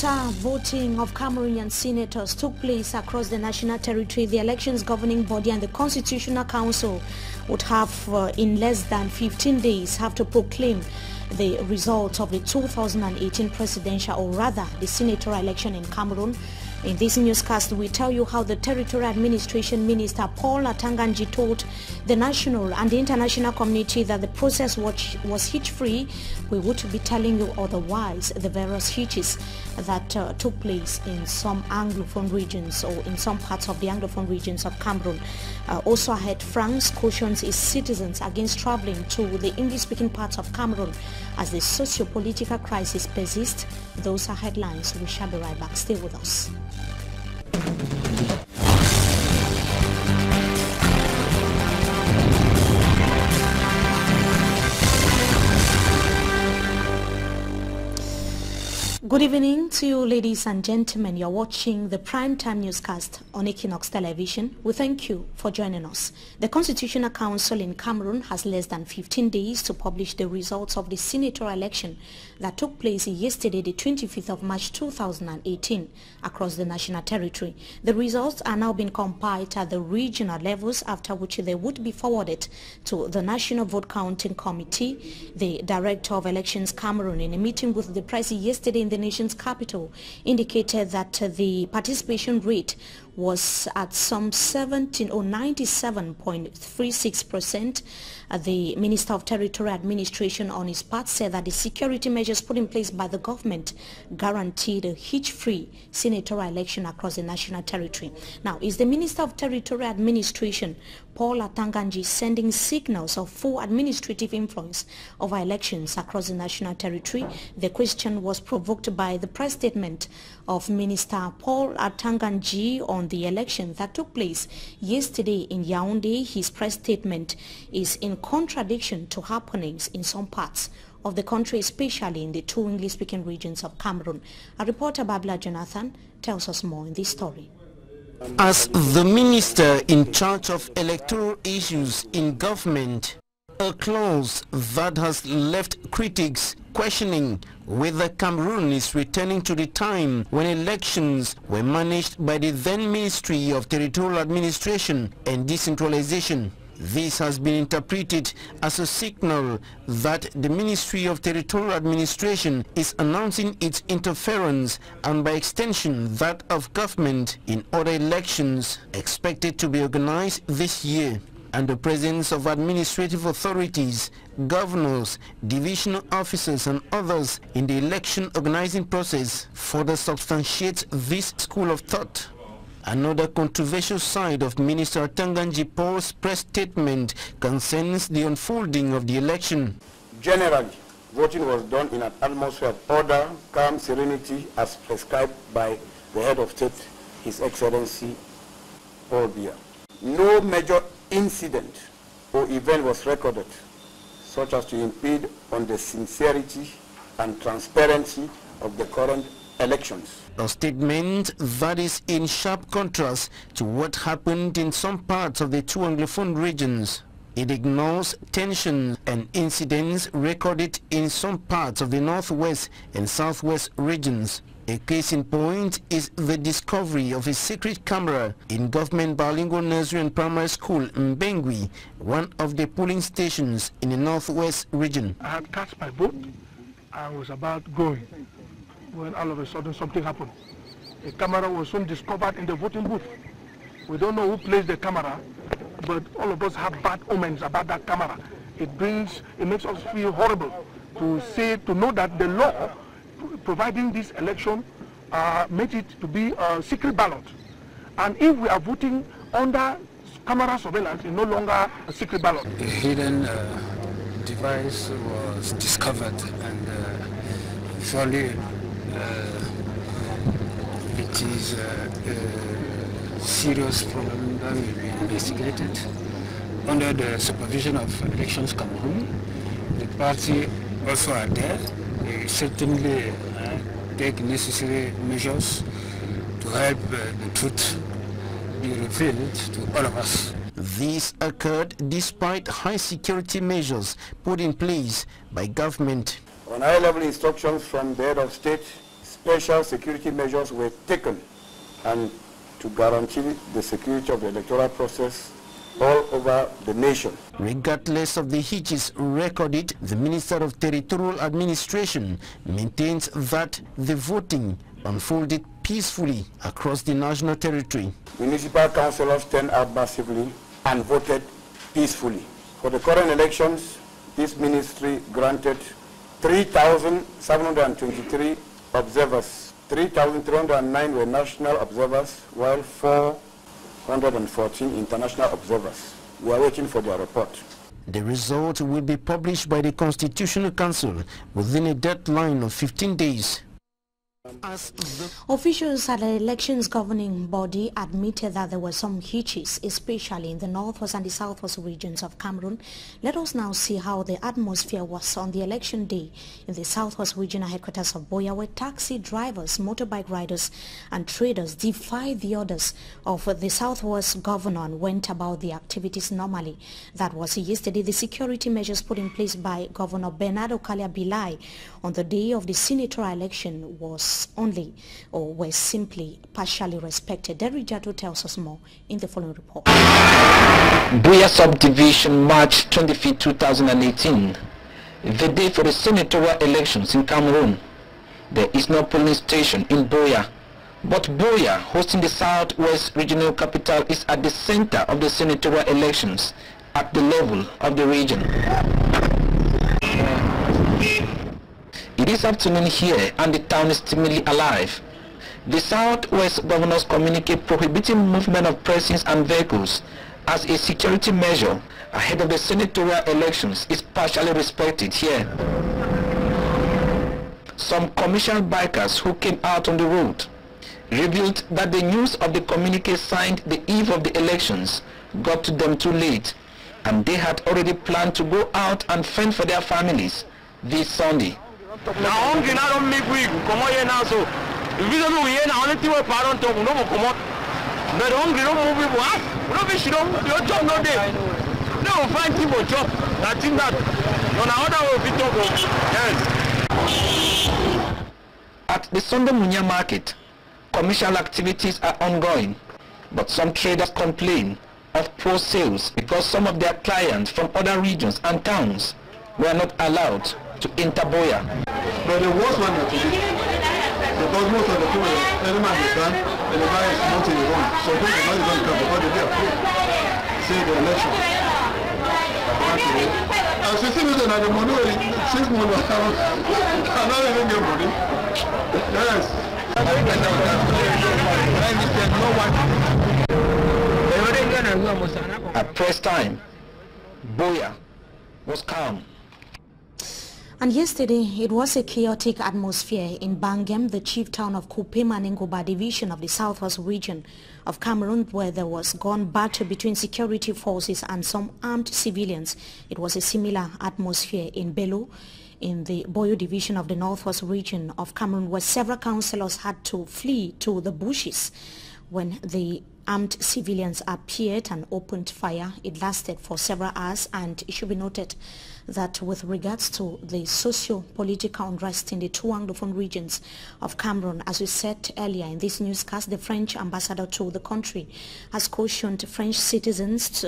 After voting of Cameroonian senators took place across the national territory, the elections governing body and the Constitutional Council would have, in less than 15 days, have to proclaim the results of the 2018 presidential, or rather the senatorial election in Cameroon. In this newscast, we tell you how the Territorial Administration Minister Paul Atanganji told the national and the international community that the process was hitch-free. We would be telling you otherwise the various hitches that took place in some Anglophone regions or in some parts of the Anglophone regions of Cameroon. Also ahead, France cautions its citizens against traveling to the English-speaking parts of Cameroon as the socio-political crisis persists. Those are headlines. We shall be right back. Stay with us. Good evening to you, ladies and gentlemen. You're watching the primetime newscast on Equinoxe television. We thank you for joining us. The Constitutional Council in Cameroon has less than 15 days to publish the results of the senatorial election that took place yesterday, the 25th of March 2018, across the national territory. The results are now being compiled at the regional levels, after which they would be forwarded to the National Vote Counting Committee. The Director of Elections Cameroon, in a meeting with the press yesterday in the nation's capital, indicated that the participation rate was at some 97.36%. The Minister of Territorial Administration on his part said that the security measures put in place by the government guaranteed a hitch-free senatorial election across the national territory. Now, is the Minister of Territorial Administration, Paul Atanganji, sending signals of full administrative influence over elections across the national territory? The question was provoked by the press statement of Minister Paul Atanganji on the election that took place yesterday in Yaoundé. His press statement is in contradiction to happenings in some parts of the country, especially in the two English-speaking regions of Cameroon. Our reporter Babla Jonathan tells us more in this story. As the minister in charge of electoral issues in government, a clause that has left critics questioning whether Cameroon is returning to the time when elections were managed by the then Ministry of Territorial Administration and Decentralization. This has been interpreted as a signal that the Ministry of Territorial Administration is announcing its interference, and by extension that of government, in other elections expected to be organized this year, and the presence of administrative authorities, governors, divisional officers and others in the election organizing process further substantiates this school of thought. Another controversial side of Minister Atanganji Paul's press statement concerns the unfolding of the election. Generally, voting was done in an atmosphere of order, calm, serenity, as prescribed by the head of state, His Excellency Paul Biya. No major incident or event was recorded, such as to impede on the sincerity and transparency of the current elections. A statement that is in sharp contrast to what happened in some parts of the two Anglophone regions. It ignores tensions and incidents recorded in some parts of the northwest and southwest regions. A case in point is the discovery of a secret camera in government bilingual nursery and primary school in Mbengui, one of the polling stations in the northwest region. I had cast my vote. I was about going when all of a sudden something happened. A camera was soon discovered in the voting booth. We don't know who placed the camera, but all of us have bad omens about that camera. It makes us feel horrible to know that the law providing this election made it to be a secret ballot. And if we are voting under camera surveillance, it's no longer a secret ballot. A hidden device was discovered, and surely it is a serious problem that will be investigated under the supervision of Elections Cameroon. The party also are there. They certainly take necessary measures to help the truth be revealed to all of us. This occurred despite high security measures put in place by government. On high-level instructions from the head of state, special security measures were taken and to guarantee the security of the electoral process all over the nation. Regardless of the hitches recorded, the Minister of Territorial Administration maintains that the voting unfolded peacefully across the national territory. Municipal councillors turned out massively and voted peacefully. For the current elections, this ministry granted 3,723 observers. 3,309 were national observers, while 414 international observers. We are waiting for their report. The result will be published by the Constitutional Council within a deadline of 15 days. Officials at the elections governing body admitted that there were some hitches, especially in the northwest and the southwest regions of Cameroon. Let us now see how the atmosphere was on the election day in the southwest regional headquarters of Boya, where taxi drivers, motorbike riders and traders defied the orders of the southwest governor and went about the activities normally. That was yesterday. The security measures put in place by Governor Bernardo Bilai on the day of the senatorial election were simply partially respected. Derijato tells us more in the following report. Boya Subdivision, March 25, 2018, the day for the senatorial elections in Cameroon. There is no polling station in Boya, but Boya, hosting the southwest regional capital, is at the center of the senatorial elections at the level of the region. It is afternoon here and the town is seemingly alive. The Southwest Governor's communique prohibiting movement of persons and vehicles as a security measure ahead of the senatorial elections is partially respected here. Some commercial bikers who came out on the road revealed that the news of the communique signed the eve of the elections got to them too late, and they had already planned to go out and fend for their families this Sunday. Now hungry now don't make we come on here now, so if we don't move here now, only thing we parent talk, we don't come out. But hungry don't move people, huh? We don't fish, your job not there. They will find people job. I think that on another way we talk. Yes. At the Sunday Munya market, commercial activities are ongoing, but some traders complain of poor sales because some of their clients from other regions and towns were not allowed to enter Boya. But the worst one is because most of the people, any man is done, and the guy is not in the wrong. So those are not even come because they approved. Say the election. And 60 million at the money, 6 months, I'm not even get money. Yes. At press time, Boya was calm. And yesterday, it was a chaotic atmosphere in Bangem, the chief town of Kupe-Manengoba division of the southwest region of Cameroon, where there was gun battle between security forces and some armed civilians. It was a similar atmosphere in Bello, in the Boyo division of the northwest region of Cameroon, where several councillors had to flee to the bushes when the armed civilians appeared and opened fire. It lasted for several hours, and it should be noted that with regards to the socio-political unrest in the two Anglophone regions of Cameroon, as we said earlier in this newscast, the French ambassador to the country has cautioned French citizens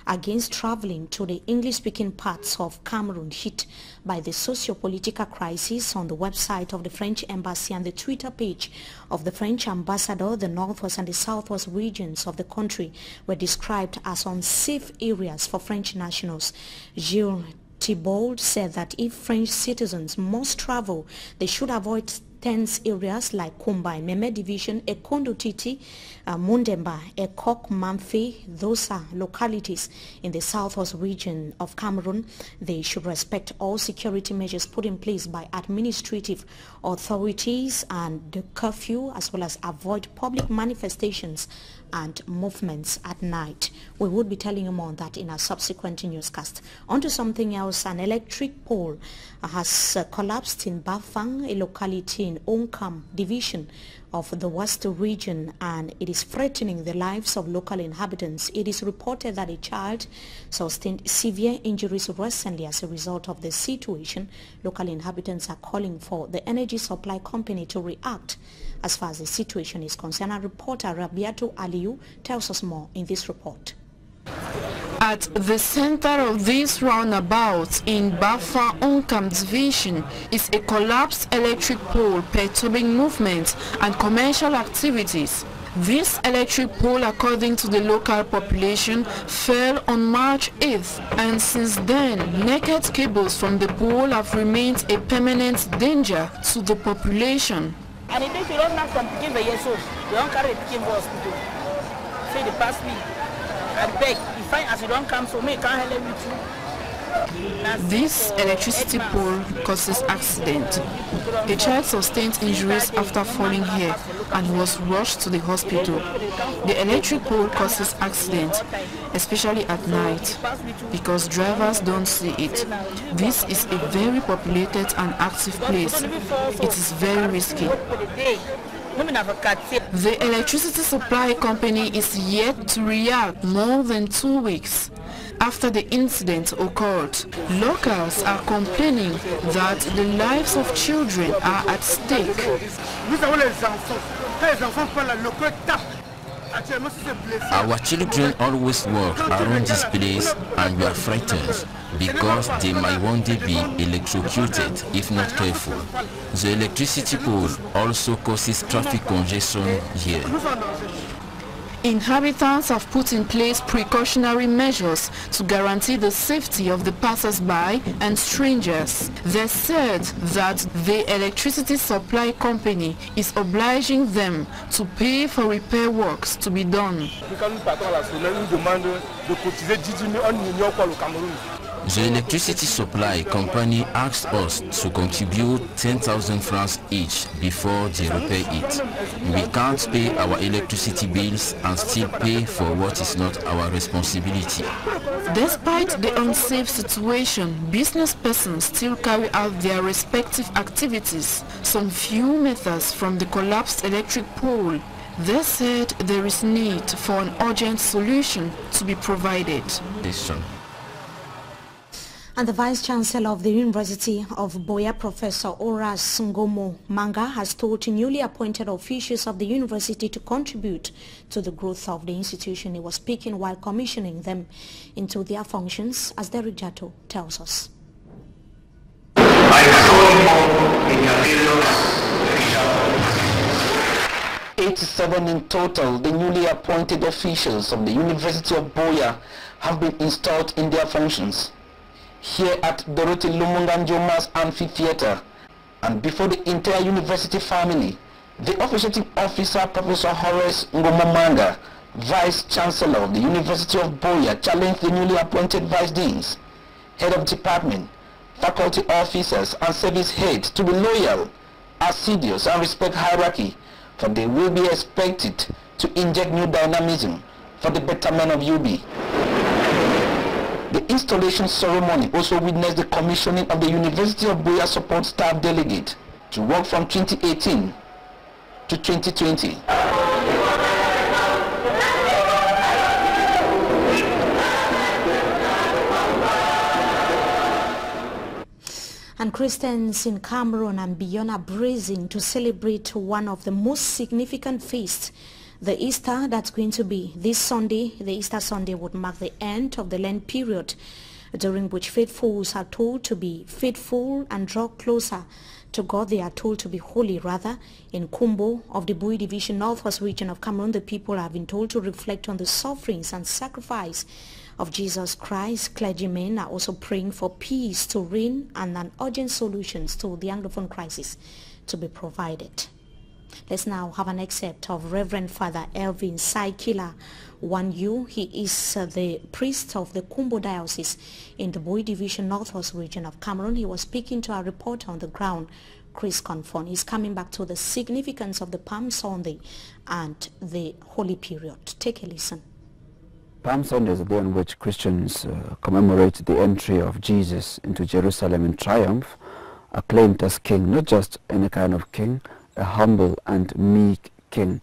against traveling to the English-speaking parts of Cameroon hit by the socio-political crisis. On the website of the French embassy and the Twitter page of the French ambassador, the northwest and the southwest regions of the country were described as unsafe areas for French nationals. Gilles Thibault said that if French citizens must travel, they should avoid tense areas like Kumba, Meme Division, Ekondo Titi, Mundemba, Ekok, Mamfe. Those are localities in the southwest region of Cameroon. They should respect all security measures put in place by administrative authorities and the curfew, as well as avoid public manifestations and movements at night. We would be telling you more on that in our subsequent newscast. On to something else. An electric pole has collapsed in Bafang, a locality in in Onkam division of the West region, and it is threatening the lives of local inhabitants. It is reported that a child sustained severe injuries recently as a result of the situation. Local inhabitants are calling for the energy supply company to react as far as the situation is concerned. Our reporter Rabiatu Aliyu tells us more in this report. At the center of this roundabout in Bafa Onkam division is a collapsed electric pole perturbing movement and commercial activities. This electric pole, according to the local population, fell on March 8th, and since then, naked cables from the pole have remained a permanent danger to the population. And if you don't have some picking for yourself, you don't carry a picking for hospital. Say the past me, I beg, if I as you don't come, so me can't help with you. This electricity pole causes accident. A child sustained injuries after falling here and was rushed to the hospital. The electric pole causes accident, especially at night, because drivers don't see it. This is a very populated and active place. It is very risky. The electricity supply company is yet to react more than 2 weeks after the incident occurred. Locals are complaining that the lives of children are at stake. Our children always walk around this place, and we are frightened because they might one day be electrocuted if not careful. The electricity pole also causes traffic congestion here. Inhabitants have put in place precautionary measures to guarantee the safety of the passers-by and strangers. They said that the electricity supply company is obliging them to pay for repair works to be done. The electricity supply company asked us to contribute 10,000 francs each before they repair it. We can't pay our electricity bills and still pay for what is not our responsibility. Despite the unsafe situation, business persons still carry out their respective activities some few meters from the collapsed electric pole. They said there is need for an urgent solution to be provided. And the Vice-Chancellor of the University of Boya, Professor Horace Ngomo Manga, has told newly appointed officials of the university to contribute to the growth of the institution. He was speaking while commissioning them into their functions, as Derek Jato tells us. 87 in total, the newly appointed officials of the University of Boya have been installed in their functions here at Dorothy Lumumba Njoma's Amphitheater, and before the entire university family, the officiating officer, Professor Horace Ngomo Manga, Vice-Chancellor of the University of Boya, challenged the newly appointed Vice Deans, Head of Department, faculty officers and service heads to be loyal, assiduous and respect hierarchy, for they will be expected to inject new dynamism for the betterment of UB. The installation ceremony also witnessed the commissioning of the University of Boya Support Staff Delegate to work from 2018 to 2020. And Christians in Cameroon and beyond are bracing to celebrate one of the most significant feasts, the Easter, that's going to be this Sunday. The Easter Sunday would mark the end of the Lent period, during which faithfuls are told to be faithful and draw closer to God. They are told to be holy, rather. In Kumbo of the Bui Division, Northwest region of Cameroon, the people have been told to reflect on the sufferings and sacrifice of Jesus Christ. Clergymen are also praying for peace to reign and an urgent solutions to the Anglophone crisis to be provided. Let's now have an excerpt of Reverend Father Elvin Saikila Wanyu. He is the priest of the Kumbo Diocese in the Bui Division, Northwest region of Cameroon. He was speaking to our reporter on the ground, Chris Confon. He's coming back to the significance of the Palm Sunday and the Holy Period. Take a listen. Palm Sunday is the day on which Christians commemorate the entry of Jesus into Jerusalem in triumph acclaimed as king, not just any kind of king, a humble and meek king.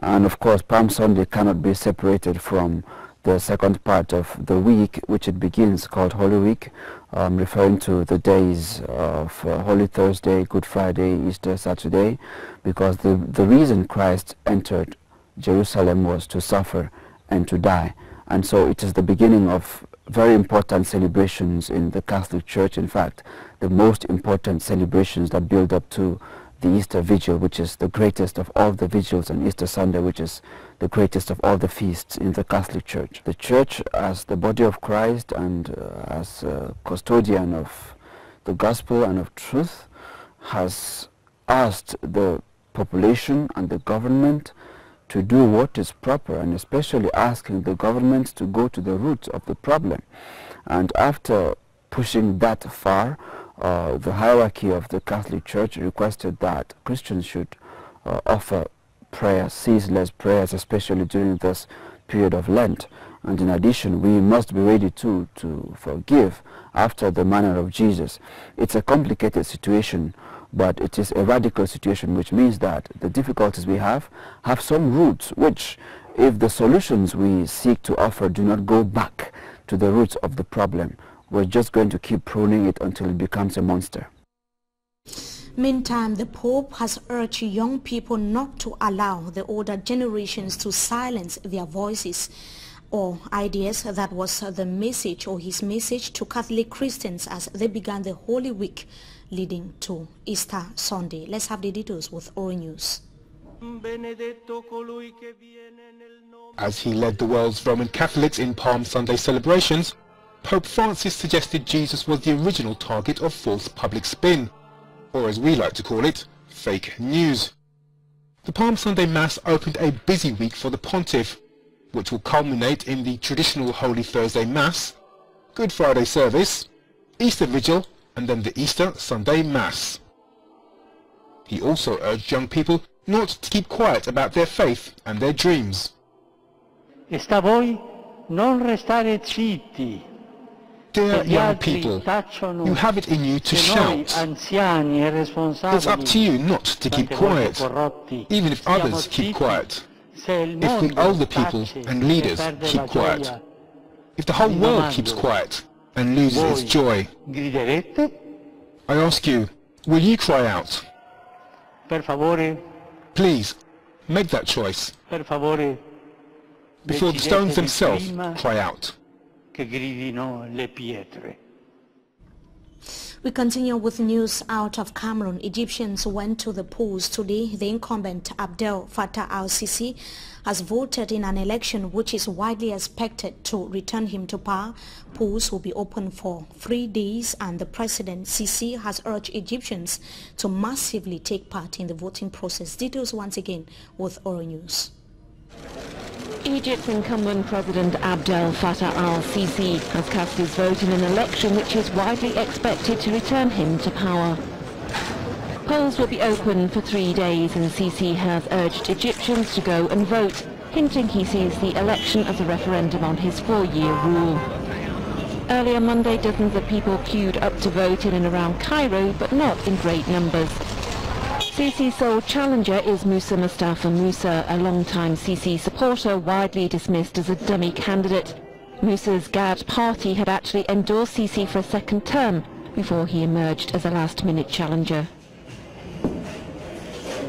And of course, Palm Sunday cannot be separated from the second part of the week, which it begins, called Holy Week, referring to the days of Holy Thursday, Good Friday, Easter, Saturday, because the reason Christ entered Jerusalem was to suffer and to die. And so it is the beginning of very important celebrations in the Catholic Church. In fact, the most important celebrations that build up to the Easter Vigil, which is the greatest of all the vigils, and Easter Sunday, which is the greatest of all the feasts in the Catholic Church. The Church, as the body of Christ and as custodian of the gospel and of truth, has asked the population and the government to do what is proper, and especially asking the government to go to the root of the problem. And after pushing that far, the hierarchy of the Catholic Church requested that Christians should offer prayers, ceaseless prayers, especially during this period of Lent. And in addition, we must be ready to forgive after the manner of Jesus. It's a complicated situation, but it is a radical situation, which means that the difficulties we have some roots, which, if the solutions we seek to offer do not go back to the roots of the problem, we're just going to keep pruning it until it becomes a monster. Meantime, the Pope has urged young people not to allow the older generations to silence their voices or ideas. That was the message, or his message, to Catholic Christians as they began the Holy Week leading to Easter Sunday. Let's have the details with Oro News. As he led the world's Roman Catholics in Palm Sunday celebrations, Pope Francis suggested Jesus was the original target of false public spin, or as we like to call it, fake news. The Palm Sunday Mass opened a busy week for the Pontiff, which will culminate in the traditional Holy Thursday Mass, Good Friday service, Easter Vigil, and then the Easter Sunday Mass. He also urged young people not to keep quiet about their faith and their dreams. E sta a voi non restare zitti. Dear young people, you have it in you to shout. It's up to you not to keep quiet, even if others keep quiet. If the older people and leaders keep quiet. If the whole world keeps quiet and loses its joy. I ask you, will you cry out? Please, make that choice. Before the stones themselves cry out. We continue with news out of Cameroon. Egyptians went to the polls today. The incumbent Abdel Fattah al-Sisi has voted in an election which is widely expected to return him to power. Polls will be open for 3 days, and the president, Sisi, has urged Egyptians to massively take part in the voting process. Details once again with Oro News. Egypt's incumbent President Abdel Fattah al-Sisi has cast his vote in an election which is widely expected to return him to power. Polls will be open for 3 days, and Sisi has urged Egyptians to go and vote, hinting he sees the election as a referendum on his 4-year rule. Earlier Monday, dozens of people queued up to vote in and around Cairo, but not in great numbers. Sisi's sole challenger is Musa Mustafa Musa, a long-time Sisi supporter widely dismissed as a dummy candidate. Musa's GAD party had actually endorsed Sisi for a second term before he emerged as a last-minute challenger.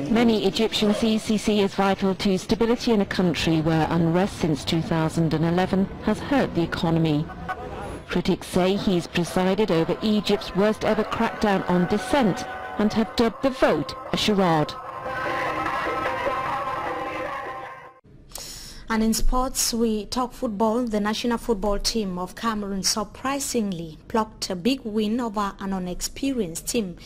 Many Egyptians see Sisi as vital to stability in a country where unrest since 2011 has hurt the economy. Critics say he's presided over Egypt's worst-ever crackdown on dissent and have dubbed the vote a charade. And in sports, we talk football. The national football team of Cameroon surprisingly plucked a big win over an unexperienced team,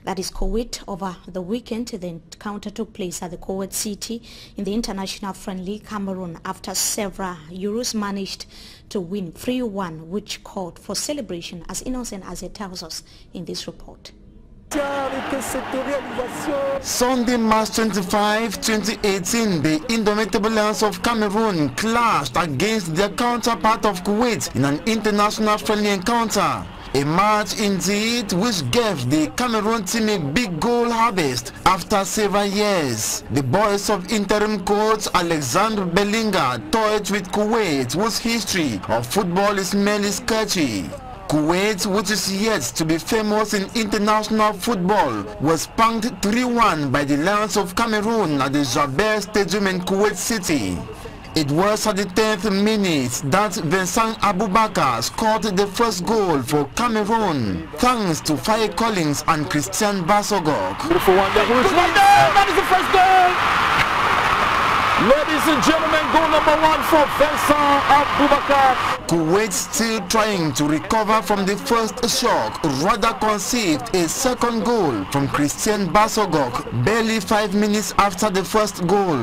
that is Kuwait, over the weekend. The encounter took place at the Kuwait City in the international friendly. Cameroon, after several Euros, managed to win 3-1, which called for celebration, as innocent as it tells us in this report. Sunday, March 25, 2018, the indomitable Lions of Cameroon clashed against their counterpart of Kuwait in an international friendly encounter. A match indeed which gave the Cameroon team a big goal harvest after several years. The boys of interim coach Alexandre Belinga toyed with Kuwait, whose history of football is merely sketchy. Kuwait, which is yet to be famous in international football, was punked 3-1 by the Lions of Cameroon at the Jaber Stadium in Kuwait City. It was at the 10th minute that Vincent Aboubakar scored the first goal for Cameroon, thanks to Faye Collins and Christian Bassogok. That is the first goal! Ladies and gentlemen, goal number 1 for Vincent Aboubakar. Kuwait, still trying to recover from the first shock, rather conceived a second goal from Christian Bassogok barely 5 minutes after the first goal.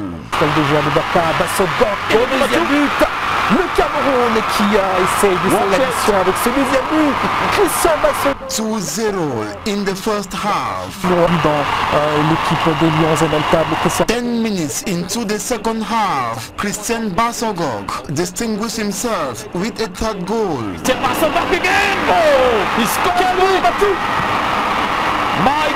Le Cameroun qui essaye de faire l'addition avec ce deuxième but. Christian Bassogok. 2-0 in the first half. Dans l'équipe des Lions indomptables. 10 minutes into the second half, Christian Bassogok distinguished himself with a third goal. C'est Bassogok again! Oh! He scored! My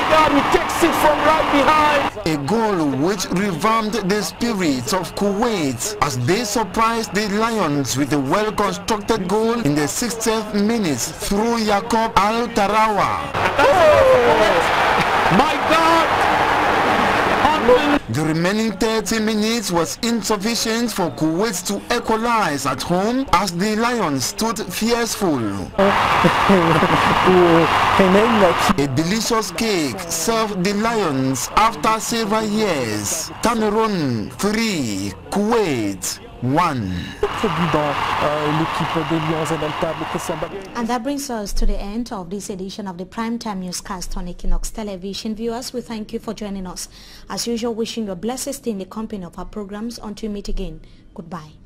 God, he takes it from right behind. A goal which revamped the spirits of Kuwait as they surprised the Lions with a well-constructed goal in the 60th minute through Yacoub Al-Tarawa. Oh, my God! The remaining 30 minutes was insufficient for Kuwait to equalize at home as the Lions stood fearful. A delicious cake served the Lions after several years. Cameroon 3, Kuwait 1. And that brings us to the end of this edition of the Primetime Newscast on Equinoxe Television. Viewers, we thank you for joining us. As usual, wishing you a blessed day in the company of our programs. Until we meet again, goodbye.